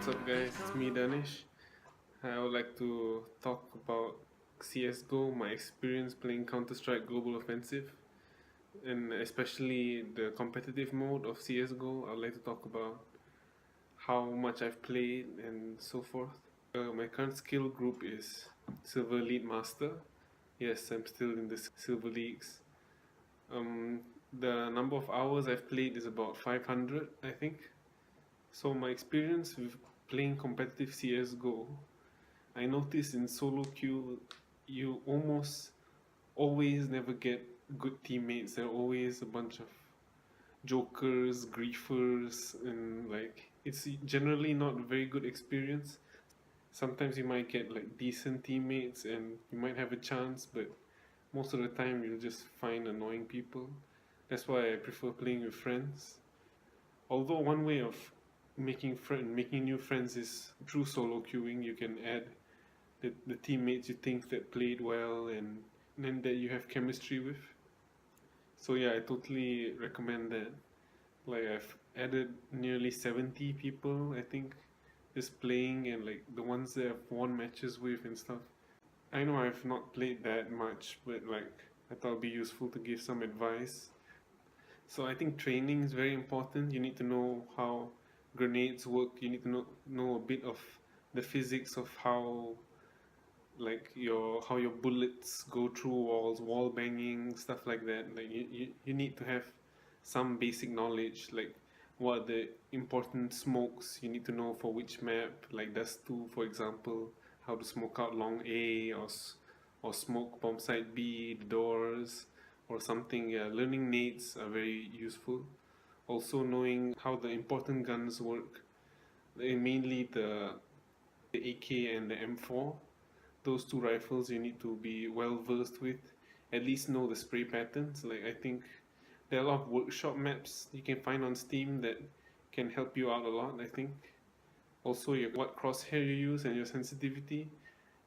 What's up, guys? It's me, Danish. I would like to talk about CSGO, my experience playing Counter Strike Global Offensive, and especially the competitive mode of CSGO. I would like to talk about how much I've played and so forth. My current skill group is Silver Elite Master. Yes, I'm still in the Silver Leagues. The number of hours I've played is about 500, I think. So my experience with playing competitive CSGO, I noticed in solo queue, you almost always never get good teammates. There are always a bunch of jokers, griefers, and like it's generally not a very good experience. Sometimes you might get like decent teammates and you might have a chance, but most of the time you'll just find annoying people. That's why I prefer playing with friends. Although one way of making new friends is through solo queuing. You can add the teammates you think that played well and then that you have chemistry with. So yeah, I totally recommend that. Like I've added nearly 70 people, I think, just playing, and like the ones that I've won matches with and stuff. I know I've not played that much, but like I thought it'd be useful to give some advice. So I think training is very important. You need to know how grenades work. You need to know a bit of the physics of how like your bullets go through walls, wall banging, stuff like that. Like you need to have some basic knowledge, like what are the important smokes you need to know for which map, like Dust 2 for example, how to smoke out long A or smoke bomb site B, the doors or something. Yeah, learning nades are very useful. Also knowing how the important guns work, mainly the AK and the M4. Those two rifles you need to be well versed with, at least know the spray patterns. Like I think there are a lot of workshop maps you can find on Steam that can help you out a lot, I think. Also what crosshair you use and your sensitivity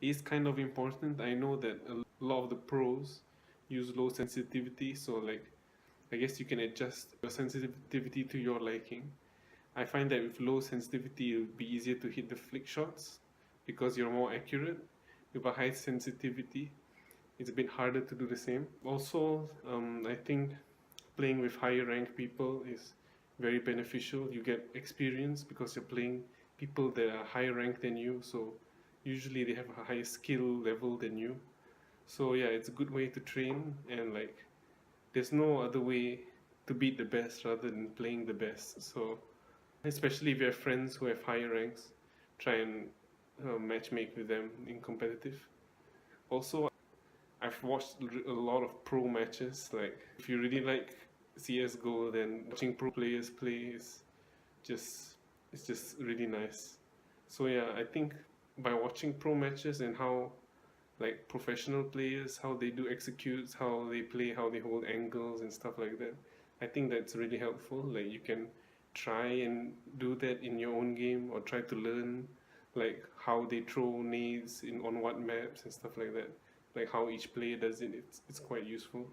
is kind of important. I know that a lot of the pros use low sensitivity, so like I guess you can adjust your sensitivity to your liking. I find that with low sensitivity it will be easier to hit the flick shots because you're more accurate. With a high sensitivity, it's a bit harder to do the same. Also, I think playing with higher ranked people is very beneficial. You get experience because you're playing people that are higher ranked than you, so usually they have a higher skill level than you. So yeah, it's a good way to train, and like there's no other way to beat the best rather than playing the best. So especially if you have friends who have higher ranks, try and matchmake with them in competitive. Also, I've watched a lot of pro matches. Like, if you really like CS:GO, then watching pro players play is just it's just really nice. So yeah, I think by watching pro matches and how like professional players, how they do executes, how they play, how they hold angles and stuff like that, I think that's really helpful. Like you can try and do that in your own game or try to learn like how they throw nades in on what maps and stuff like that, like how each player does it. It's quite useful.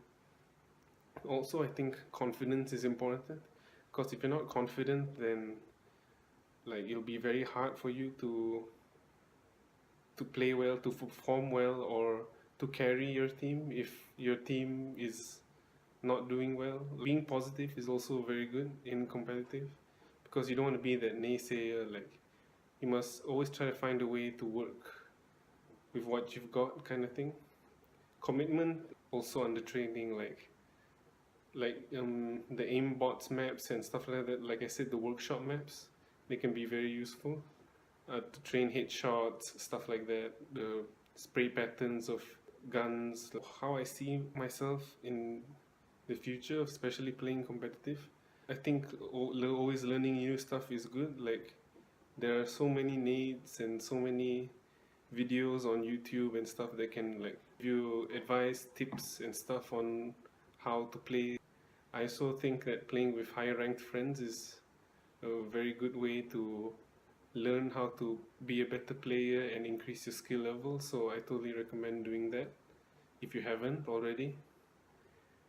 Also, I think confidence is important because if you're not confident, then like it'll be very hard for you to play well, to perform well, or to carry your team if your team is not doing well. Being positive is also very good in competitive because you don't want to be that naysayer. Like you must always try to find a way to work with what you've got, kind of thing. Commitment also under training, like the aimbots maps and stuff like that. Like I said, the workshop maps, they can be very useful to train headshots, stuff like that. The spray patterns of guns, how I see myself in the future, especially playing competitive. I think always learning new stuff is good. Like there are so many nades and so many videos on YouTube and stuff that can like give you advice, tips and stuff on how to play. I also think that playing with high ranked friends is a very good way to learn how to be a better player and increase your skill level. So I totally recommend doing that if you haven't already.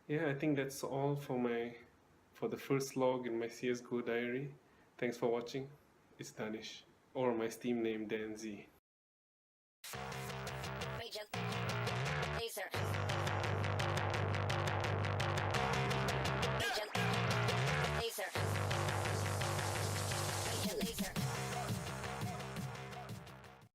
Yeah, I think that's all for the first log in my CSGO diary. Thanks for watching. It's Danish. or my Steam name Danzy.